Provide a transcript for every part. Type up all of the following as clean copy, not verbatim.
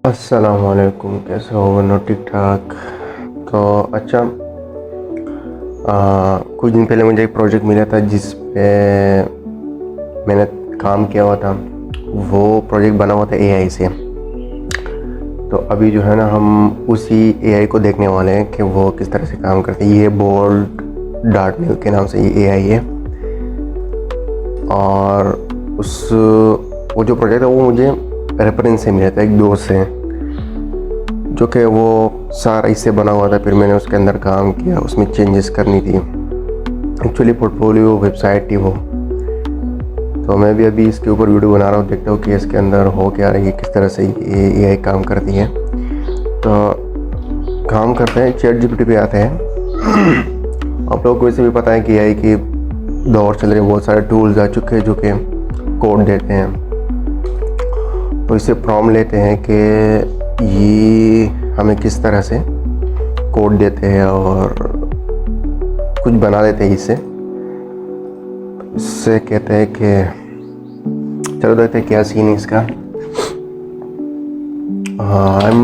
अस्सलामुअलैकुम, कैसे हो? वरना ठीक ठाक। तो अच्छा, कुछ दिन पहले मुझे एक प्रोजेक्ट मिला था जिस पे मैंने काम किया हुआ था। वो प्रोजेक्ट बना हुआ था एआई से। तो अभी जो है ना, हम उसी एआई को देखने वाले हैं कि वो किस तरह से काम करते हैं। ये बोल्ट डार्ट न्यू के नाम से ये एआई है। और वो जो प्रोजेक्ट है वो मुझे रेफरेंस से मिला था, एक दोस्त से, जो कि वो सारा इससे बना हुआ था। फिर मैंने उसके अंदर काम किया, उसमें चेंजेस करनी थी। एक्चुअली पोर्टफोलियो वेबसाइट थी वो। तो मैं भी अभी इसके ऊपर वीडियो बना रहा हूँ, देखता हूँ कि इसके अंदर हो क्या रही है, किस तरह से ये एआई काम करती है। तो काम करते हैं, चैट जीपीटी पे आते हैं। आप लोगों को वैसे भी पता है कि एआई की दौर चल रही है, बहुत सारे टूल्स आ चुके हैं जो कि कोड देते हैं। तो इससे प्रॉम्प्ट लेते हैं कि ये हमें किस तरह से कोड देते हैं और कुछ बना देते हैं इससे कहते हैं कि चलो देखते हैं क्या सीन है इसका। I am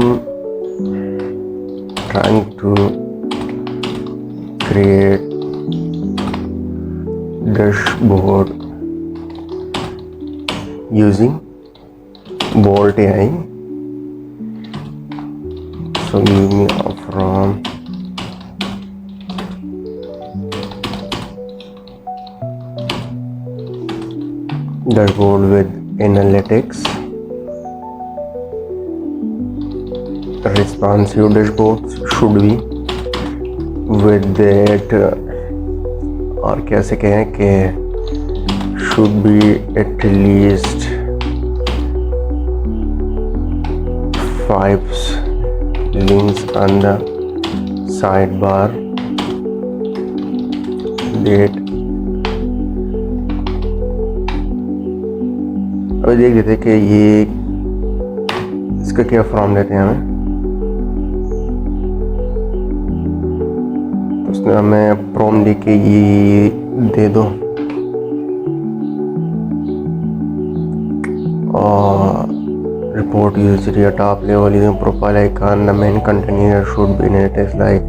trying to create dashboard using Bolt AI. So give me a from dashboard with analytics, responsive dashboards should be with that, और कैसे कहें कि should be at least 5 links on the sidebar that। अभी देख लेते कि ये इसका क्या फॉर्म देते हैं हमें। तो उसने हमें प्रॉम्प्ट लिख के ये दे दो, और report usually a top level is a profile icon. The main container should be in a text like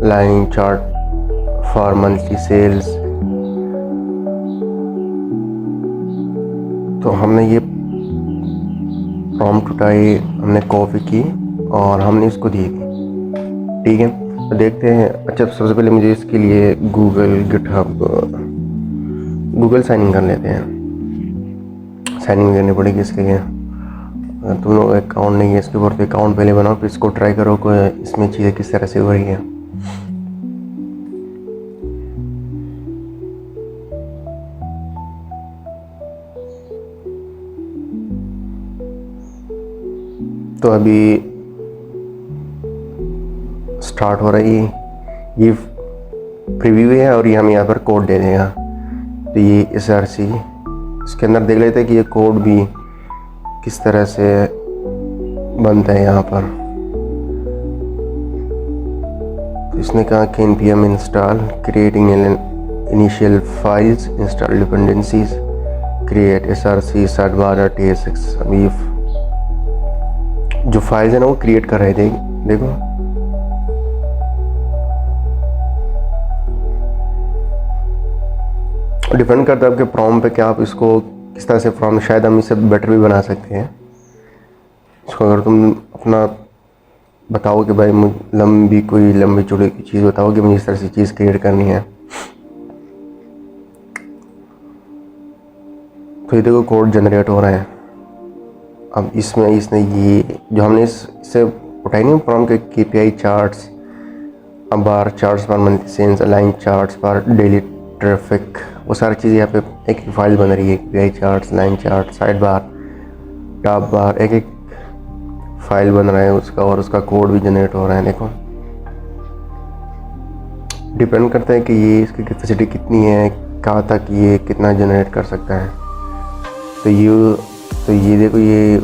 line chart for monthly sales। तो हमने ये प्रॉम्प्ट उठाई, हमने कॉपी की और हमने इसको दी थी। ठीक है, तो देखते हैं। अच्छा, सबसे पहले मुझे इसके लिए गूगल साइन इन कर लेते हैं। साइन इन करनी पड़ेगी इसके लिए। अगर तुम लोग अकाउंट नहीं है इसके ऊपर, तो अकाउंट पहले बनाओ, फिर इसको ट्राई करो कि इसमें चीज़ें किस तरह से हो रही हैं। तो अभी स्टार्ट हो रही है, ये प्रीव्यू है और ये हम यहाँ पर कोड दे देगा। तो ये SRC इसके अंदर देख लेते हैं कि ये कोड भी किस तरह से बनता है यहाँ पर। तो इसने कहा कि npm install, creating initial files, install dependencies, create SRC sidebar.tsx। अभी जो फाइल्स है ना वो क्रिएट कर रहे थे, देखो। डिपेंड करता है आपके प्रॉम्प्ट पे कि आप इसको किस तरह से प्रॉम्प्ट, शायद हम इसे बेटर भी बना सकते हैं इसको। अगर तुम अपना बताओ कि भाई मुझे कोई लंबी चौड़ी की चीज़ बताओ कि मुझे इस तरह से चीज़ क्रिएट करनी है, तो ये देखो कोड जनरेट हो रहा है। अब इसमें इसने ये जो हमने इससे उठाई नहीं प्रॉम्प्ट के KPI चार्ट्स, अब बार चार्ट्स पर मंथली सेल्स, अलाइन चार्ट्स पर डेली ट्रैफिक, वो सारी चीज़ें यहाँ पे एक फाइल बन रही है। KPI charts, line chart, side bar, top बार, एक फाइल बन रहा है उसका, और उसका कोड भी जनरेट हो रहा है। देखो, डिपेंड करता है कि ये इसकी कैपेसिटी कितनी है, कहाँ तक ये कितना जनरेट कर सकता है। तो ये देखो, ये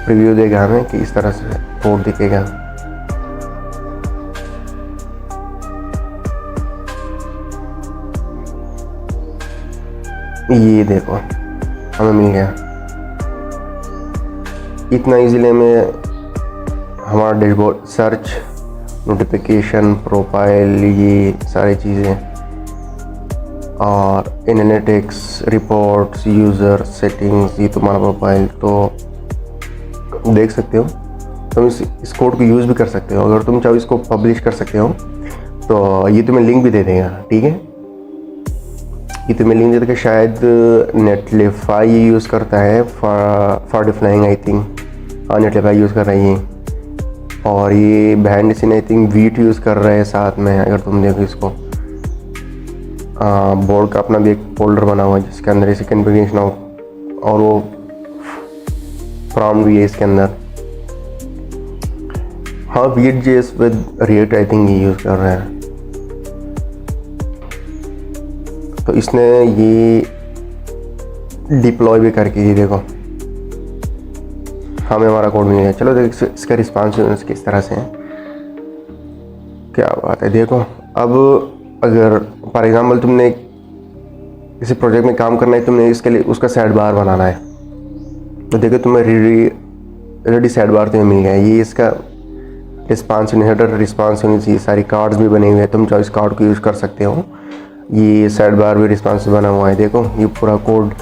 प्रीव्यू देगा हमें कि इस तरह से कोड दिखेगा। ये देखो हमें मिल गया। इतना इजीली में हमारा डैशबोर्ड, सर्च, नोटिफिकेशन, प्रोफाइल, ये सारी चीज़ें, और एनालिटिक्स, रिपोर्ट्स, यूज़र सेटिंग्स, ये तुम्हारा प्रोफाइल तो देख सकते हो। तुम इस कोड को यूज़ भी कर सकते हो। अगर तुम चाहो इसको पब्लिश कर सकते हो तो ये तुम्हें लिंक भी दे देगा, ठीक है। ये तुम्हें लिंक दे देगा। शायद नेटलिफाई ये यूज़ करता है फॉर डिप्लॉइंग, आई थिंक। हाँ, नेटलिफाई यूज़ कर रही है। और ये band I think wheat use कर रहे हैं साथ में। अगर तुम देखो इसको, बोर्ड का अपना भी एक फोल्डर बना हुआ है जिसके अंदर इसी कॉन्फ़िगरेशन और वो प्रॉम्प्ट भी है इसके अंदर। हाँ, Vue.js with react I think ये यूज़ कर रहे हैं। तो इसने ये डिप्लॉय भी करके, ये देखो हमें हमारा कोड मिल गया। चलो देखो इसका रिस्पॉन्सिवनेस किस तरह से है, क्या बात है। देखो अब अगर फॉर एग्जांपल तुमने किसी प्रोजेक्ट में काम करना है, तुमने इसके लिए उसका साइड बार बनाना है, तो देखो तुम्हें रेडी साइड बार तुम्हें मिल गया है। ये इसका रिस्पॉन्सिवनेस, हेडर रिस्पॉन्सिवनेस, ये सारी कार्ड्स भी बने हुए हैं। तुम चाहो इस कार्ड को यूज़ कर सकते हो। ये साइड बार भी रिस्पॉन्सिव बना हुआ है, देखो ये पूरा कोड।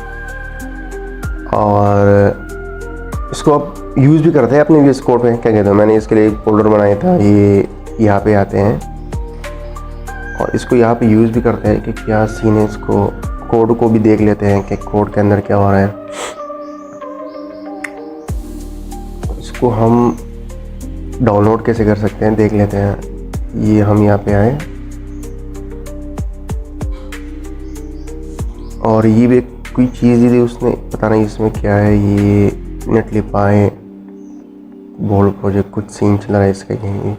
और इसको आप यूज़ भी करते हैं अपने VS कोड में। क्या कहते हो, मैंने इसके लिए एक फोल्डर बनाया था, ये यहाँ पे आते हैं और इसको यहाँ पे यूज़ भी करते हैं कि क्या सीन है। इसको कोड को भी देख लेते हैं कि कोड के अंदर क्या हो रहा है। इसको हम डाउनलोड कैसे कर सकते हैं देख लेते हैं। ये हम यहाँ पे आए और ये भी कोई चीज़ थी उसने, पता नहीं इसमें क्या है। ये नेटलिफाई बोल्ड प्रोजेक्ट, कुछ सीन चल रहा है इसका। कहीं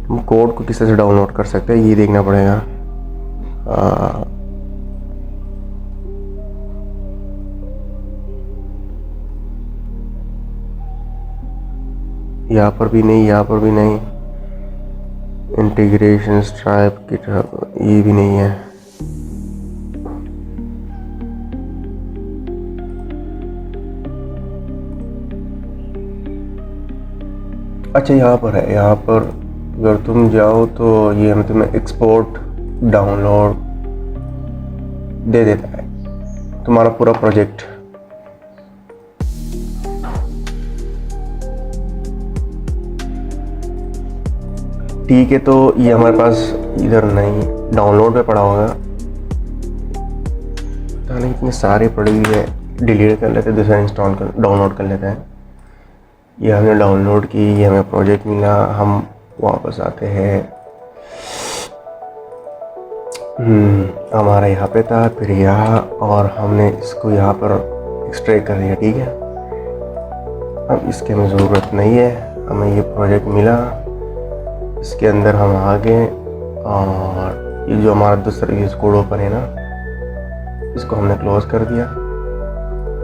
हम कोड को किस तरह से डाउनलोड कर सकते हैं ये देखना पड़ेगा। यहाँ पर भी नहीं, यहाँ पर भी नहीं। इंटीग्रेशन, स्ट्राइप, गिटहब, ये भी नहीं है। अच्छा, यहाँ पर है। यहाँ पर अगर तुम जाओ तो ये हमें तुम्हें एक्सपोर्ट डाउनलोड दे देता है तुम्हारा पूरा प्रोजेक्ट। ठीक है, तो ये हमारे पास इधर नहीं, डाउनलोड पे पड़ा होगा। पता नहीं इतने सारे पड़े हुए हैं, डिलीट कर लेते हैं, दूसरा इंस्टॉल कर डाउनलोड कर लेते हैं। ये हमने डाउनलोड की, ये हमें प्रोजेक्ट मिला। हम वापस आते हैं, हमारा यहाँ पे था, फिर यहाँ, और हमने इसको यहाँ पर एक्सट्रैक्ट कर दिया। ठीक है, अब इसके हमें ज़रूरत नहीं है। हमें ये प्रोजेक्ट मिला, इसके अंदर हम आ गए और ये जो हमारा दूसरा यूज़ कोड ओपन है ना, इसको हमने क्लोज कर दिया।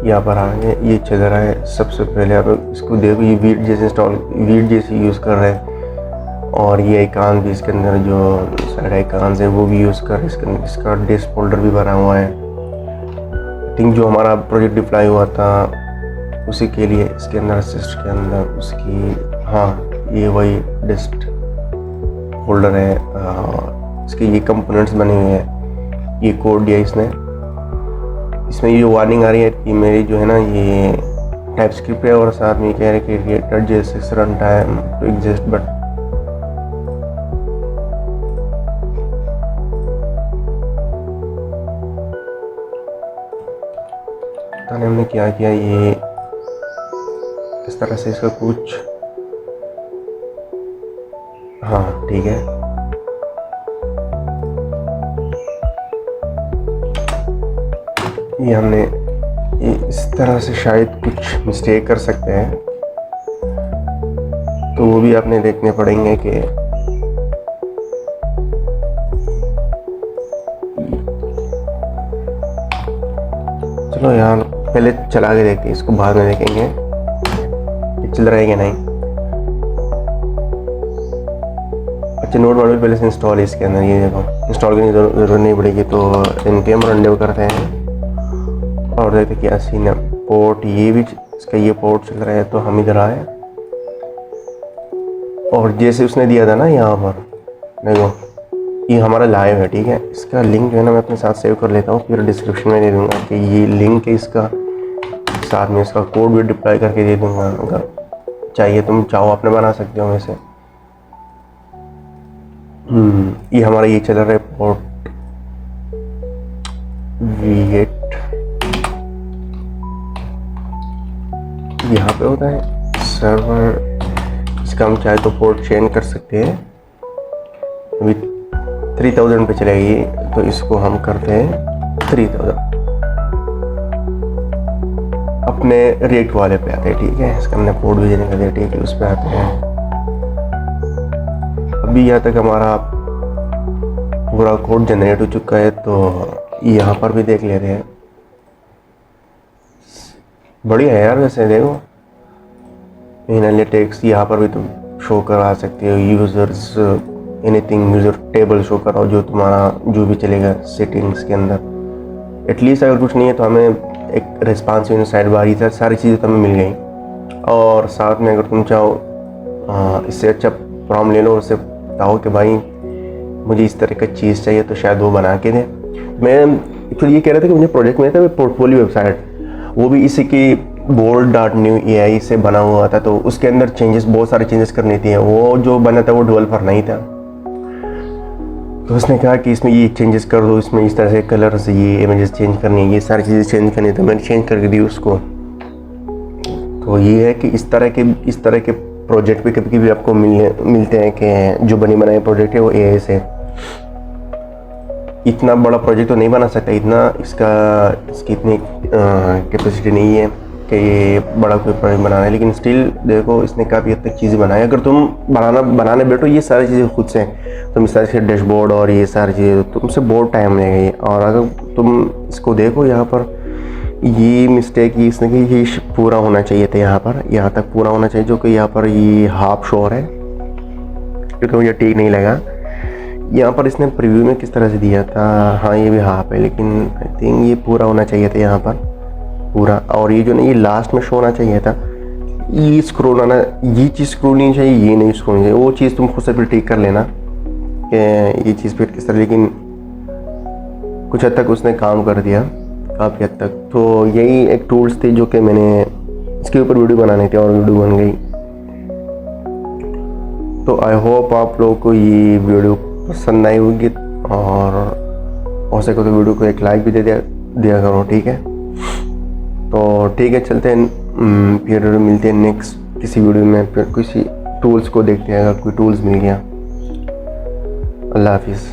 यहाँ पर आ गए, ये चल रहा है। सबसे पहले आप इसको देखो, ये Vue.js इंस्टॉल, Vue.js यूज़ कर रहे हैं। और ये आइकान भी इसके अंदर, जो साइड आइकान्स है वो भी यूज़ कर रहे हैं। इसका डिस्क फोल्डर भी बना हुआ है। आई थिंक जो हमारा प्रोजेक्ट डिप्लॉय हुआ था उसी के लिए इसके अंदर, असिस्ट के अंदर उसकी, हाँ ये वही डिस्क फोल्डर है। इसके ये कंपोनेंट्स बने हुए हैं। ये कोड दिया इसने। इसमें ये वार्निंग आ रही है कि मेरी जो है ना ये टाइपस्क्रिप्ट है और साथ में कह रहे हैं कि React.js run time to exist, but पता नहीं हमने क्या किया। ये इस तरह से इसका कुछ, हाँ ठीक है। ये हमने इस तरह से शायद कुछ मिस्टेक कर सकते हैं, तो वो भी आपने देखने पड़ेंगे कि चलो यार पहले चला के देखते हैं, इसको बाद में देखेंगे कि चल रहा है कि नहीं। अच्छा, नोड मॉड्यूल पहले से इंस्टॉल है इसके अंदर। ये देखो, इंस्टॉल करने की ज़रूरत नहीं पड़ेगी। तो npm रन करते हैं और देखते क्या सीन है। पोर्ट ये भी इसका ये पोर्ट चल रहा है, तो हम इधर आए और जैसे उसने दिया था ना यहाँ पर देखो ये हमारा लाइव है, ठीक है। इसका लिंक जो है ना मैं अपने साथ सेव कर लेता हूँ, फिर डिस्क्रिप्शन में दे दूँगा कि ये लिंक है इसका, साथ में इसका कोड भी डिप्लॉय करके दे दूँगा। अगर चाहिए तुम चाहो अपने बना सकते हो वैसे। ये हमारा ये चल रहा है पोर्ट V8, यहाँ पे होता है सर्वर। इसका हम चाहे तो पोर्ट चेंज कर सकते हैं। अभी 3000 पे चलेगी, तो इसको हम करते हैं 3000, अपने रेट वाले पे आते हैं, ठीक है। इसका हमने पोर्ट भी देने का दिया, ठीक है, उस पर आते हैं। अभी यहाँ तक हमारा पूरा कोड जनरेट हो चुका है, तो यहाँ पर भी देख लेते हैं। बढ़िया है यार वैसे, देखो एनालिटिक्स यहाँ पर भी तुम शो करा सकते हो, users anything, user table show कराओ जो तुम्हारा जो भी चलेगा सेटिंग्स के अंदर। एटलीस्ट अगर कुछ नहीं है तो हमें एक रिस्पॉन्सिव साइड बार, ये सारी चीज़ें तो हमें मिल गई। और साथ में अगर तुम चाहो इससे अच्छा प्रॉम्प्ट ले लो और उससे बताओ कि भाई मुझे इस तरह का चीज़ चाहिए, तो शायद वो बना के दे। मैं एक्चुअली ये कह रहा था कि मुझे प्रोजेक्ट में था पोर्टफोलियो वेबसाइट, वो भी इसी की bold.new AI से बना हुआ था, तो उसके अंदर चेंजेस, बहुत सारे चेंजेस करनी थी। वो जो बना था वो डेवलपर नहीं था, तो उसने कहा कि इसमें ये चेंजेस कर दो, इसमें इस तरह से कलर्स, ये इमेजेस चेंज करनी है, ये सारी चीज़ें चेंज करनी है, तो मैंने चेंज करके दी उसको। तो ये है कि इस तरह के प्रोजेक्ट भी कभी कभी आपको मिलते हैं कि जो बने बनाए प्रोजेक्ट है वो AI से। इतना बड़ा प्रोजेक्ट तो नहीं बना सकता, इसकी इतनी कैपेसिटी नहीं है कि ये बड़ा कोई प्रोजेक्ट बनाना है, लेकिन स्टिल देखो इसने काफ़ी हद तक चीज़ें बनाई। अगर तुम बनाने बैठो ये सारी चीज़ें खुद से, तुम इस तरह से डैशबोर्ड और ये सारी चीज़ें, तुमसे बहुत टाइम लगेगा ये। और अगर तुम इसको देखो यहाँ पर ये मिस्टेक ये इसने कि ये पूरा होना चाहिए था, यहाँ पर यहाँ तक पूरा होना चाहिए, जो कि यहाँ पर ये हाफ शोर है, क्योंकि मुझे ठीक नहीं लगा। यहाँ पर इसने प्रीव्यू में किस तरह से दिया था, हाँ ये भी हाफ है, लेकिन आई थिंक ये पूरा होना चाहिए था यहाँ पर पूरा। और ये जो ना ये लास्ट में शो होना चाहिए था, ये स्क्रॉल आना, ये चीज़ स्क्रॉल नहीं चाहिए, ये नहीं स्क्रॉल नहीं चाहिए। वो चीज़ तुम खुद से फिर ठीक कर लेना कि ये चीज़ फिर किस तरह, लेकिन कुछ हद तक उसने काम कर दिया, काफ़ी हद तक। तो यही एक टूल्स थी जो कि मैंने इसके ऊपर वीडियो बनानी थी और वीडियो बन गई। तो आई होप आप लोगों को ये वीडियो पसंद आई होगी, और हो सके तो वीडियो को एक लाइक भी दे दिया करो, ठीक है। तो ठीक है, चलते हैं, फिर मिलते हैं नेक्स्ट किसी वीडियो में, फिर किसी टूल्स को देखते हैं, अगर कोई टूल्स मिल गया। अल्लाह हाफिज़।